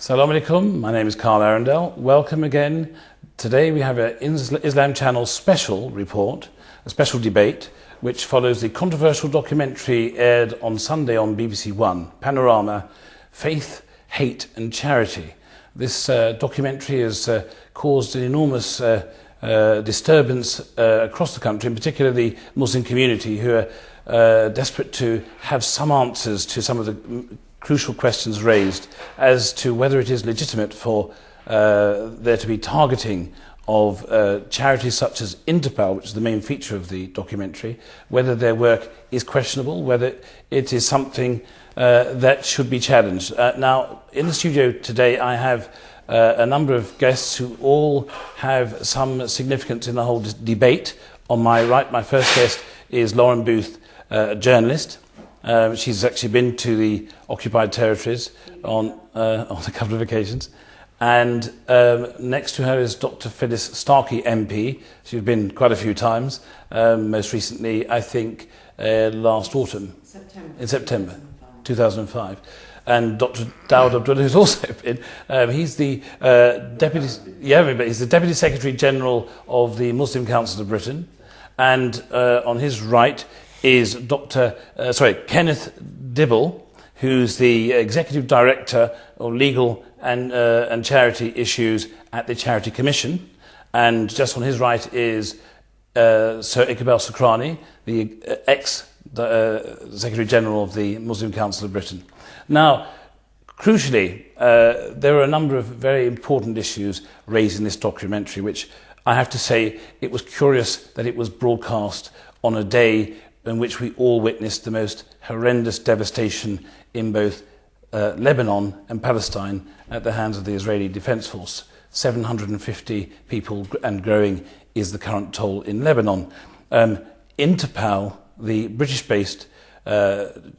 Assalamu alaikum, my name is Carl Arundel. Welcome again. Today we have an Islam Channel special report, a special debate, which follows the controversial documentary aired on Sunday on BBC One, Panorama, Faith, Hate and Charity. This documentary has caused an enormous disturbance across the country, in particular the Muslim community, who are desperate to have some answers to some of the crucial questions raised as to whether it is legitimate for there to be targeting of charities such as Interpal, which is the main feature of the documentary, whether their work is questionable, whether it is something that should be challenged. Now, in the studio today I have a number of guests who all have some significance in the whole debate. On my right, my first guest is Lauren Booth, a journalist. She's actually been to the occupied territories on a couple of occasions. And next to her is Dr. Phyllis Starkey, MP. She's been quite a few times, most recently, I think, last autumn. In September 2005. And Dr. Dawud Abdullah, who's also been, he's the he's the Deputy Secretary General of the Muslim Council of Britain. And on his right is Kenneth Dibble, who's the Executive Director of Legal and Charity Issues at the Charity Commission. And just on his right is Sir Iqbal Sokrani, the ex-Secretary General of the Muslim Council of Britain. Now, crucially, there are a number of very important issues raised in this documentary, which I have to say it was curious that it was broadcast on a day in which we all witnessed the most horrendous devastation in both Lebanon and Palestine at the hands of the Israeli Defense Force. 750 people and growing is the current toll in Lebanon. Interpal, the British-based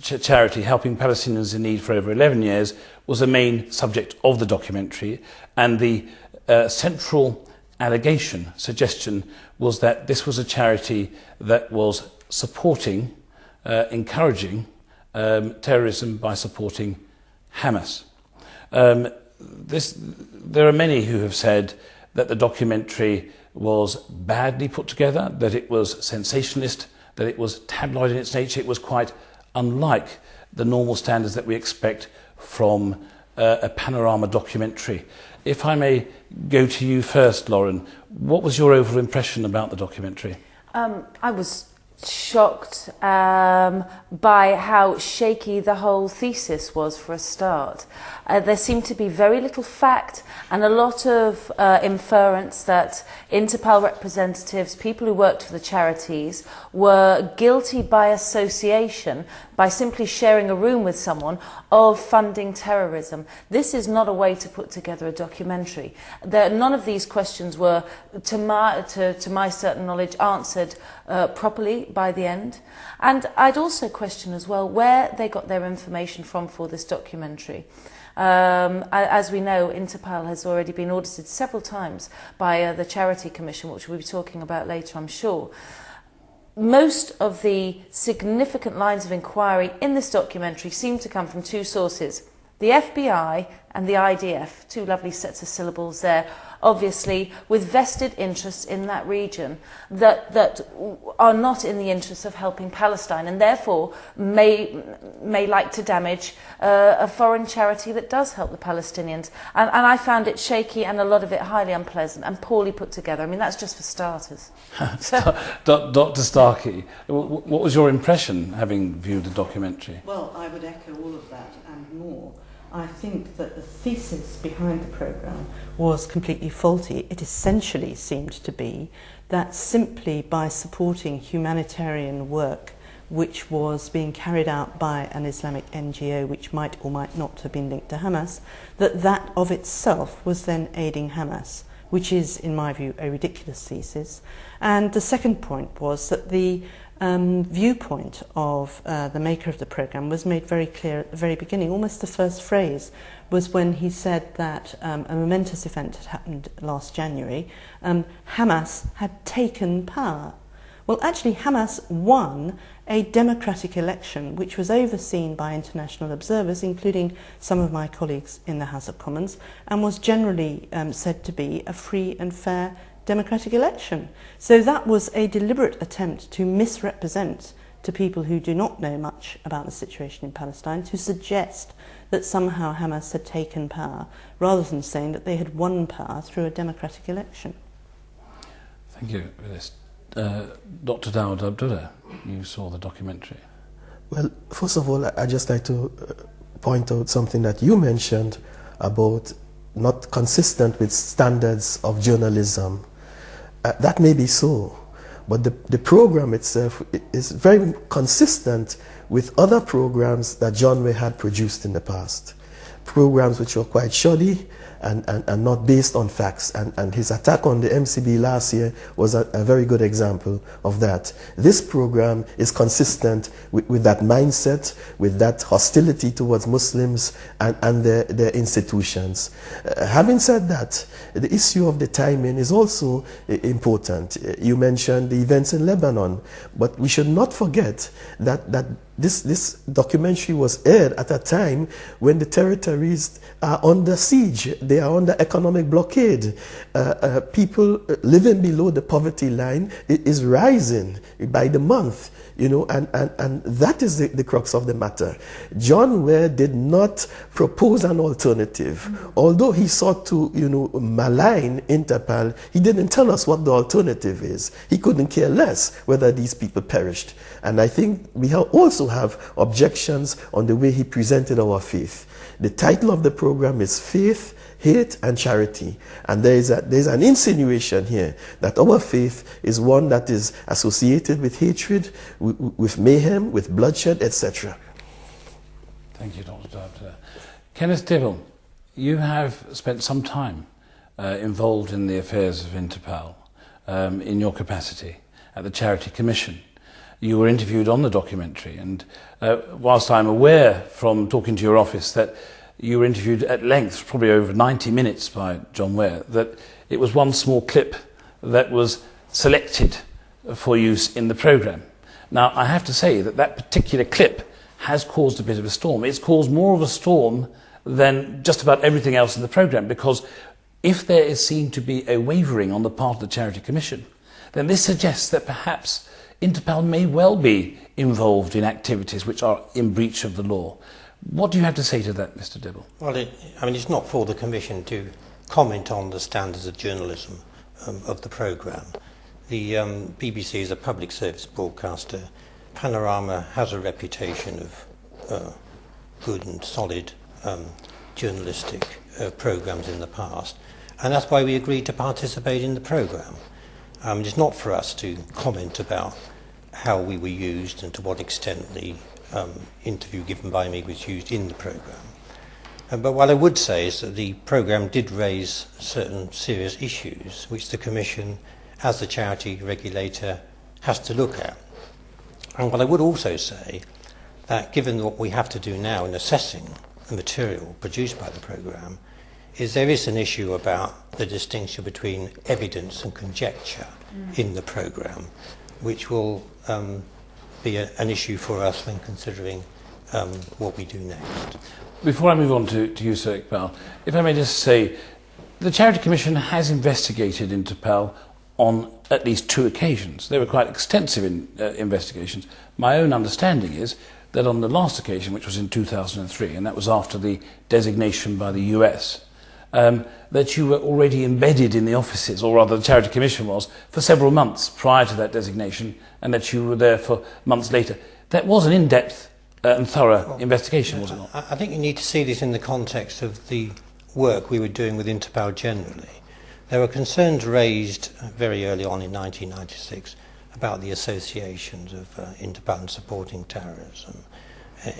charity helping Palestinians in need for over 11 years, was the main subject of the documentary, and the central suggestion was that this was a there was supporting, encouraging terrorism by supporting Hamas. There are many who have said that the documentary was badly put together, that it was sensationalist, that it was tabloid in its nature. It was quite unlike the normal standards that we expect from a Panorama documentary. If I may go to you first, Lauren, what was your overall impression about the documentary? I was shocked by how shaky the whole thesis was for a start. There seemed to be very little fact and a lot of inference that Interpal representatives, people who worked for the charities, were guilty by association, by simply sharing a room with someone, of funding terrorism. This is not a way to put together a documentary. None of these questions were, to my certain knowledge, answered properly by the end. And I'd also question as well where they got their information from for this documentary. As we know, Interpal has already been audited several times by the Charity Commission, which we'll be talking about later, I'm sure. Most of the significant lines of inquiry in this documentary seem to come from two sources: the FBI and the IDF, two lovely sets of syllables there, obviously with vested interests in that region that are not in the interests of helping Palestine, and therefore may like to damage a foreign charity that does help the Palestinians. And I found it shaky and a lot of it highly unpleasant and poorly put together. I mean, that's just for starters. Dr. Starkey, what was your impression having viewed the documentary? Well, I would echo all of that and more. I think that the thesis behind the programme was completely faulty. It essentially seemed to be that simply by supporting humanitarian work which was being carried out by an Islamic NGO which might or might not have been linked to Hamas, that of itself was then aiding Hamas, which is, in my view, a ridiculous thesis. And the second point was that the viewpoint of the maker of the programme was made very clear at the very beginning. Almost the first phrase was when he said that a momentous event had happened last January. Hamas had taken power. Well, actually, Hamas won a democratic election, which was overseen by international observers, including some of my colleagues in the House of Commons, and was generally said to be a free and fair democratic election. So that was a deliberate attempt to misrepresent to people who do not know much about the situation in Palestine, to suggest that somehow Hamas had taken power, rather than saying that they had won power through a democratic election. Thank you for this. Dr. Dawud Abdullah, you saw the documentary. Well, first of all, I'd just like to point out something that you mentioned about not consistent with standards of journalism. That may be so, but the program itself is very consistent with other programs that John Ware had produced in the past. Programs which were quite shoddy and not based on facts. And his attack on the MCB last year was a very good example of that. This program is consistent with that mindset, with that hostility towards Muslims and their institutions. Having said that, the issue of the timing is also important. You mentioned the events in Lebanon, but we should not forget that this documentary was aired at a time when the territories are under siege. They are under economic blockade. People living below the poverty line is rising by the month, you know, and that is the crux of the matter. John Ware did not propose an alternative. Although he sought to, you know, malign Interpol, he didn't tell us what the alternative is. He couldn't care less whether these people perished. And I think we also have objections on the way he presented our faith. The title of the program is Faith, Hate and Charity. And there's an insinuation here that our faith is one that is associated with hatred, with mayhem, with bloodshed, etc. Thank you, Dr. Dawud. Kenneth Dibble, you have spent some time involved in the affairs of Interpol in your capacity at the Charity Commission. You were interviewed on the documentary, and whilst I'm aware from talking to your office that you were interviewed at length, probably over 90 minutes by John Ware, that it was one small clip that was selected for use in the programme. Now, I have to say that that particular clip has caused a bit of a storm. It's caused more of a storm than just about everything else in the programme, because if there is seen to be a wavering on the part of the Charity Commission, then this suggests that perhaps Interpol may well be involved in activities which are in breach of the law. What do you have to say to that, Mr. Dibble? Well, it's not for the Commission to comment on the standards of journalism of the programme. The BBC is a public service broadcaster. Panorama has a reputation of good and solid journalistic programmes in the past, and that's why we agreed to participate in the programme. It's not for us to comment about how we were used and to what extent the interview given by me was used in the programme. But what I would say is that the programme did raise certain serious issues which the Commission, as the charity regulator, has to look at. And what I would also say, that given what we have to do now in assessing the material produced by the programme, is there is an issue about the distinction between evidence and conjecture in the programme, which will be an issue for us when considering what we do next. Before I move on to you, Sir Iqbal, if I may just say, the Charity Commission has investigated Interpol on at least 2 occasions. They were quite extensive investigations. My own understanding is that on the last occasion, which was in 2003, and that was after the designation by the US, that you were already embedded in the offices, or rather the Charity Commission was, for several months prior to that designation, and that you were there for months later. That was an in-depth and thorough investigation, was it not? I think you need to see this in the context of the work we were doing with Interpol generally. There were concerns raised very early on in 1996 about the associations of Interpol and supporting terrorism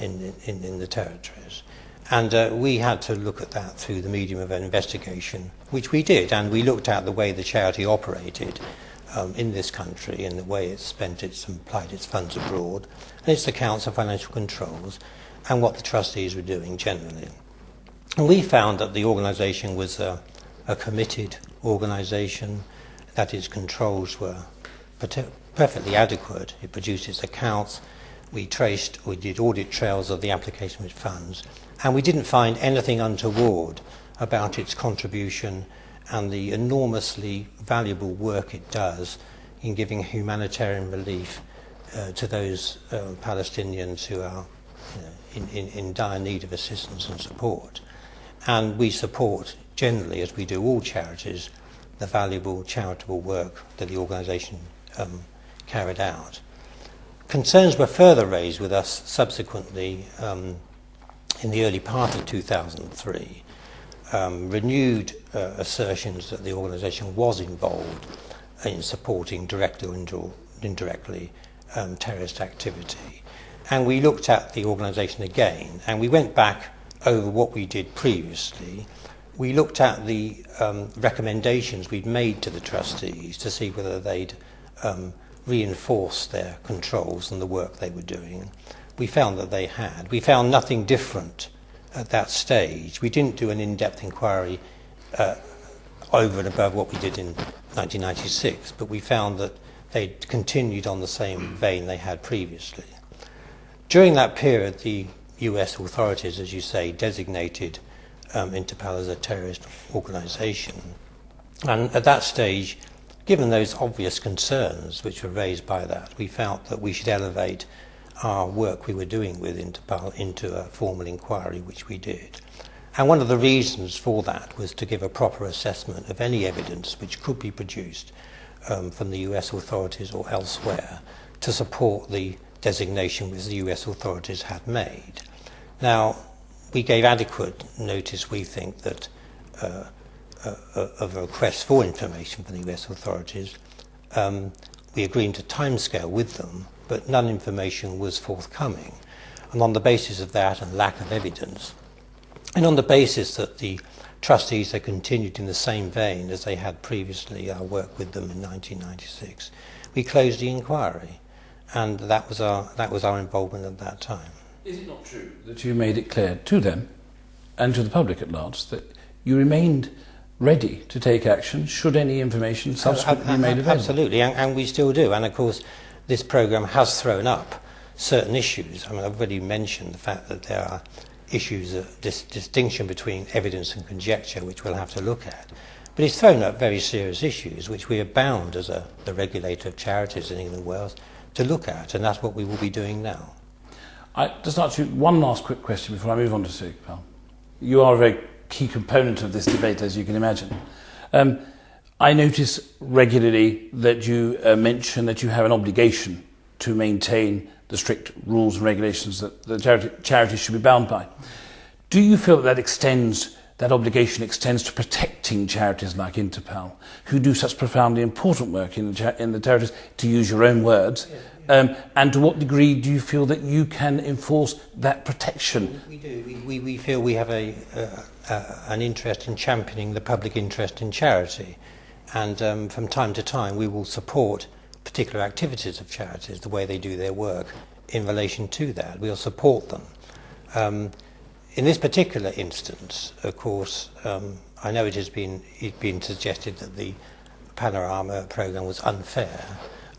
in the territories. And we had to look at that through the medium of an investigation, which we did, and we looked at the way the charity operated in this country and the way it spent and applied its funds abroad, and its accounts of financial controls, and what the trustees were doing generally. And we found that the organisation was a committed organisation, that its controls were perfectly adequate. It produced its accounts. We did audit trails of the application of its funds, and we didn't find anything untoward about its contribution and the enormously valuable work it does in giving humanitarian relief to those Palestinians who are in dire need of assistance and support. And we support, generally, as we do all charities, the valuable charitable work that the organisation carried out. Concerns were further raised with us subsequently in the early part of 2003, renewed assertions that the organisation was involved in supporting, directly or indirectly, terrorist activity. And we looked at the organisation again, and we went back over what we did previously. We looked at the recommendations we'd made to the trustees to see whether they'd reinforce their controls and the work they were doing. We found that they had. We found nothing different at that stage. We didn't do an in-depth inquiry over and above what we did in 1996, but we found that they'd continued on the same vein they had previously. During that period, the US authorities, as you say, designated Interpol as a terrorist organisation. And at that stage, given those obvious concerns which were raised by that, we felt that we should elevate our work we were doing with Interpol into a formal inquiry, which we did. And one of the reasons for that was to give a proper assessment of any evidence which could be produced from the US authorities or elsewhere to support the designation which the US authorities had made. Now, we gave adequate notice, we think, that of a request for information from the US authorities. We agreed to timescale with them, but none information was forthcoming. And on the basis of that and lack of evidence, and on the basis that the trustees had continued in the same vein as they had previously worked with them in 1996, we closed the inquiry, and that was our involvement at that time. Is it not true that you made it clear to them and to the public at large that you remained ready to take action should any information subsequently be made available? Absolutely, and we still do. And of course, this programme has thrown up certain issues. I mean, I've already mentioned the fact that there are issues of distinction between evidence and conjecture, which we'll have to look at. But it's thrown up very serious issues, which we are bound, as the regulator of charities in England and Wales, to look at, and that's what we will be doing now. I just ask you one last quick question before I move on to Sir Iqbal. You are a very key component of this debate, as you can imagine. I notice regularly that you mention that you have an obligation to maintain the strict rules and regulations that the charities should be bound by. Do you feel that that obligation extends to protecting charities like Interpol, who do such profoundly important work in the territories, to use your own words? And to what degree do you feel that you can enforce that protection? We do. We feel we have an interest in championing the public interest in charity. And from time to time we will support particular activities of charities, the way they do their work in relation to that. We'll support them. In this particular instance, of course, I know it's been suggested that the Panorama programme was unfair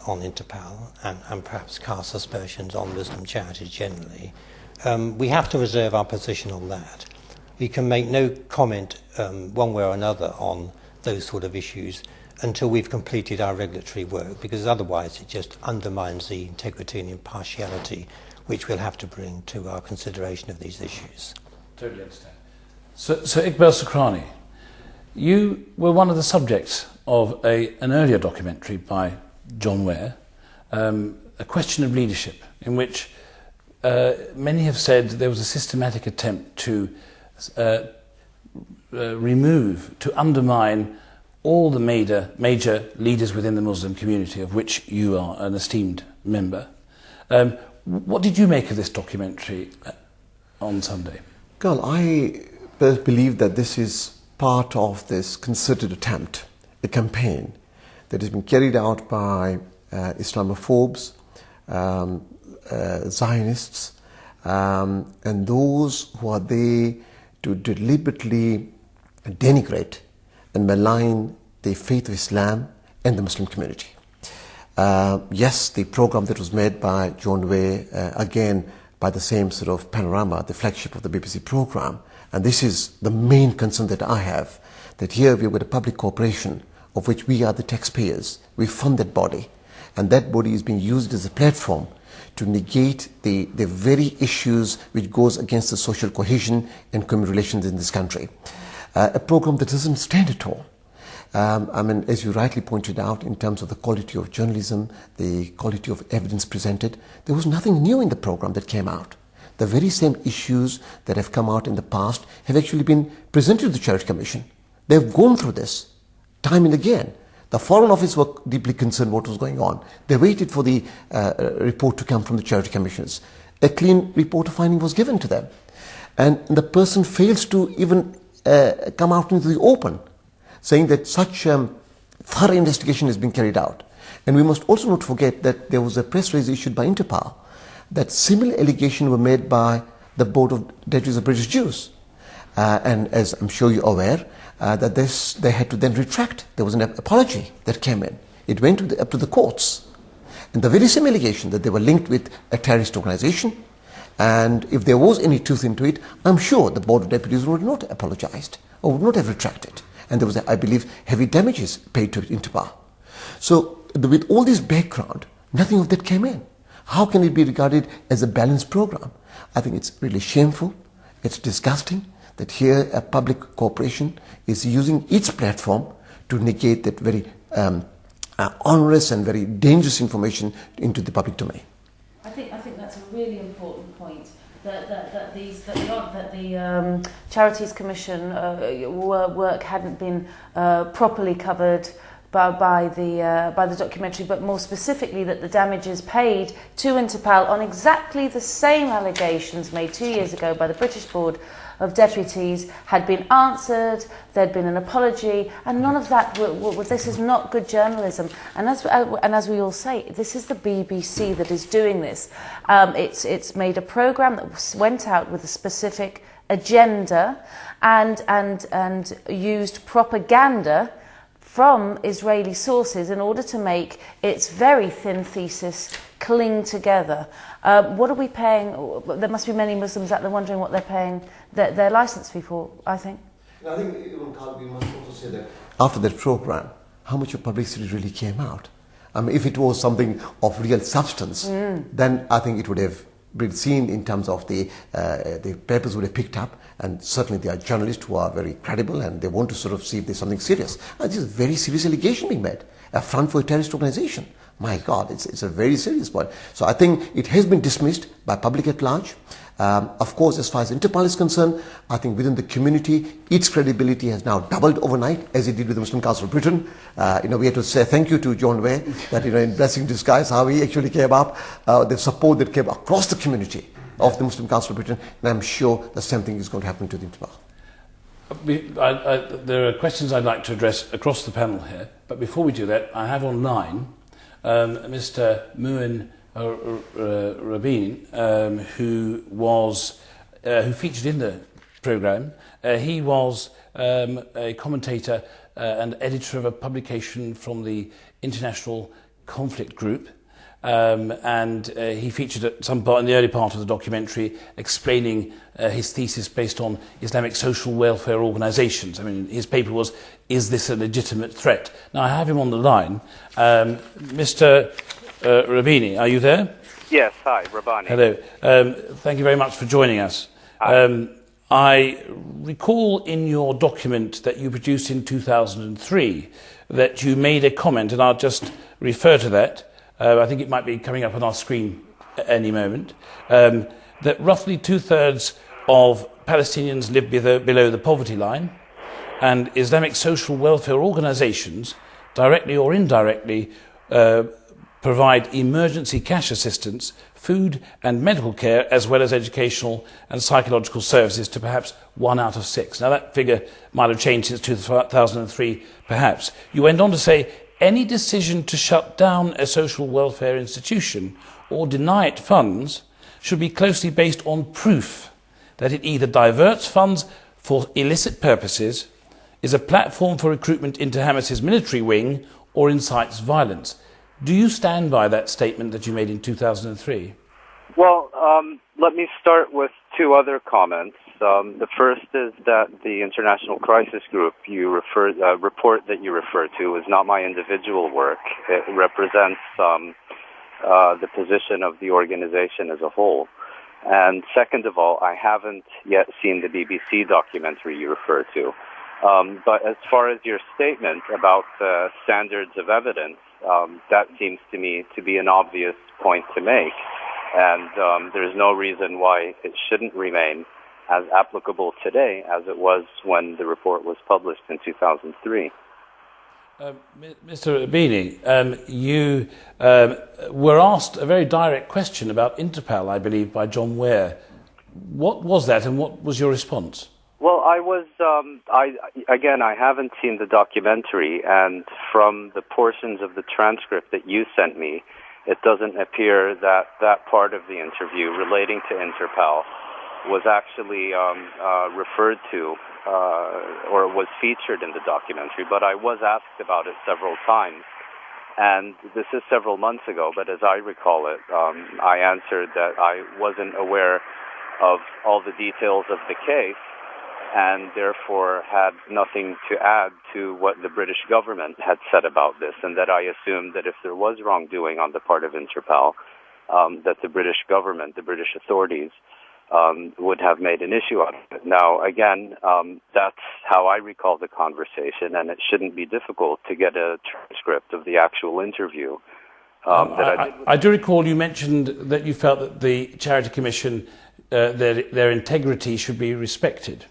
on Interpol and perhaps cast aspersions on Muslim charities generally. We have to reserve our position on that. We can make no comment one way or another on those sort of issues until we've completed our regulatory work, because otherwise it just undermines the integrity and impartiality which we'll have to bring to our consideration of these issues. Totally understand. So Iqbal Sakrani, you were one of the subjects of an earlier documentary by John Ware, A Question of Leadership, in which many have said there was a systematic attempt to undermine all the major leaders within the Muslim community, of which you are an esteemed member. What did you make of this documentary on Sunday? Carl, I believe that this is part of this concerted attempt, a campaign that has been carried out by Islamophobes, Zionists, and those who are there to deliberately denigrate and malign the faith of Islam and the Muslim community. Yes, the program that was made by John Ware, again by the same sort of Panorama, the flagship of the BBC program, and this is the main concern that I have, that here we've got a public corporation of which we are the taxpayers. We fund that body, and that body is being used as a platform to negate the very issues which goes against the social cohesion and community relations in this country. A program that doesn't stand at all. I mean, as you rightly pointed out, in terms of the quality of journalism, the quality of evidence presented, there was nothing new in the program that came out. The very same issues that have come out in the past have actually been presented to the Charity Commission. They've gone through this time and again. The Foreign Office were deeply concerned what was going on. They waited for the report to come from the Charity Commissioners. A clean report of finding was given to them. And the person fails to even come out into the open, saying that such thorough investigation has been carried out. And we must also not forget that there was a press release issued by Interpol that similar allegations were made by the Board of Deputies of British Jews. And as I'm sure you're aware, that they had to then retract. There was an apology that came in. It went up to the courts. And the very same allegation that they were linked with a terrorist organization, and if there was any truth into it, I'm sure the Board of Deputies would not have apologized or would not have retracted. And there was, I believe, heavy damages paid to Interpol. So with all this background, nothing of that came in. How can it be regarded as a balanced program? I think it's really shameful. It's disgusting that here a public corporation is using its platform to negate that very onerous and very dangerous information into the public domain. I think that's a really important point. That the Charities Commission work hadn't been properly covered by the documentary, but more specifically that the damages paid to Interpol on exactly the same allegations made 2 years ago by the British Board of Deputies had been answered. There'd been an apology, and none of that. This is not good journalism. And as we all say, this is the BBC that is doing this. It's made a programme that went out with a specific agenda, and used propaganda from Israeli sources in order to make its very thin thesis cling together. What are we paying? There must be many Muslims out there wondering what they're paying their licence fee for, I think. I think we must also say that after that programme, how much of publicity really came out? I mean, if it was something of real substance, then I think it would have been seen in terms of the papers would have picked up, and certainly there are journalists who are very credible and they want to sort of see if there's something serious. And this is a very serious allegation being made, a front for a terrorist organization. My God, it's a very serious point. So I think it has been dismissed by public at large. Of course, as far as Interpol is concerned, I think within the community, its credibility has now doubled overnight, as it did with the Muslim Council of Britain. We have to say thank you to John Ware, that in blessing disguise, how he actually came up, the support that came across the community of the Muslim Council of Britain, and I'm sure the same thing is going to happen to the Interpol. There are questions I'd like to address across the panel here, but before we do that, I have online Mr. Muin Rabin, who featured in the programme. He was a commentator and editor of a publication from the International Conflict Group, and he featured at some part in the early part of the documentary explaining his thesis based on Islamic social welfare organisations. I mean, his paper was, "Is this a legitimate threat?" Now, I have him on the line. Mr. Rabini, are you there? Yes, hi, Rabani. Hello. Thank you very much for joining us. I recall in your document that you produced in 2003 that you made a comment, and I'll just refer to that. I think it might be coming up on our screen at any moment, that roughly 2/3 of Palestinians live below the poverty line, and Islamic social welfare organisations, directly or indirectly, provide emergency cash assistance, food and medical care, as well as educational and psychological services to perhaps 1 out of 6. Now, that figure might have changed since 2003, perhaps. You went on to say, any decision to shut down a social welfare institution or deny it funds should be closely based on proof that it either diverts funds for illicit purposes, is a platform for recruitment into Hamas's military wing, or incites violence. Do you stand by that statement that you made in 2003? Well, let me start with two other comments. The first is that the International Crisis Group report that you refer to is not my individual work. It represents the position of the organization as a whole. And second of all, I haven't yet seen the BBC documentary you refer to. But as far as your statement about standards of evidence, that seems to me to be an obvious point to make. And there's no reason why it shouldn't remain as applicable today as it was when the report was published in 2003. Mr. Rabini, you were asked a very direct question about Interpal, I believe, by John Ware. What was that, and what was your response? Well, I haven't seen the documentary, and from the portions of the transcript that you sent me, it doesn't appear that that part of the interview relating to Interpal was actually referred to or was featured in the documentary, but I was asked about it several times. And this is several months ago, but as I recall it, I answered that I wasn't aware of all the details of the case and therefore had nothing to add to what the British government had said about this, and that I assumed that if there was wrongdoing on the part of Interpal, that the British government, the British authorities, would have made an issue out of it. Now, again, that's how I recall the conversation, and it shouldn't be difficult to get a transcript of the actual interview I do recall you mentioned that you felt that the Charity Commission, their integrity should be respected.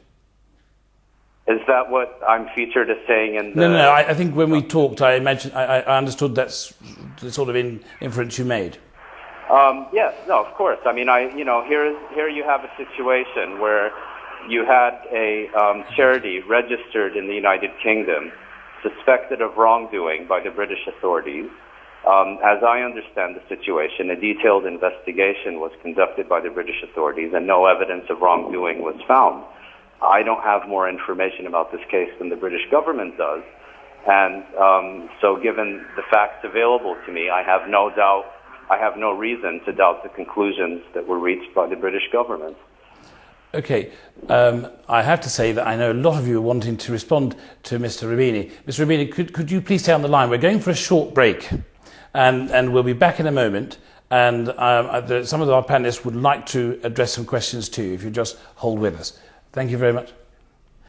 Is that what I'm featured as saying in the... No, I think when we talked, I understood that's the sort of inference you made. Yes, no, of course. I mean, here you have a situation where you had a charity registered in the United Kingdom, suspected of wrongdoing by the British authorities. As I understand the situation, a detailed investigation was conducted by the British authorities, and no evidence of wrongdoing was found. I don't have more information about this case than the British government does, and so given the facts available to me, I have no reason to doubt the conclusions that were reached by the British government. Okay, I have to say that I know a lot of you are wanting to respond to Mr. Rabini. Mr. Rabini, could you please stay on the line? We're going for a short break, and we'll be back in a moment, and some of our panelists would like to address some questions to you, if you just hold with us. Thank you very much.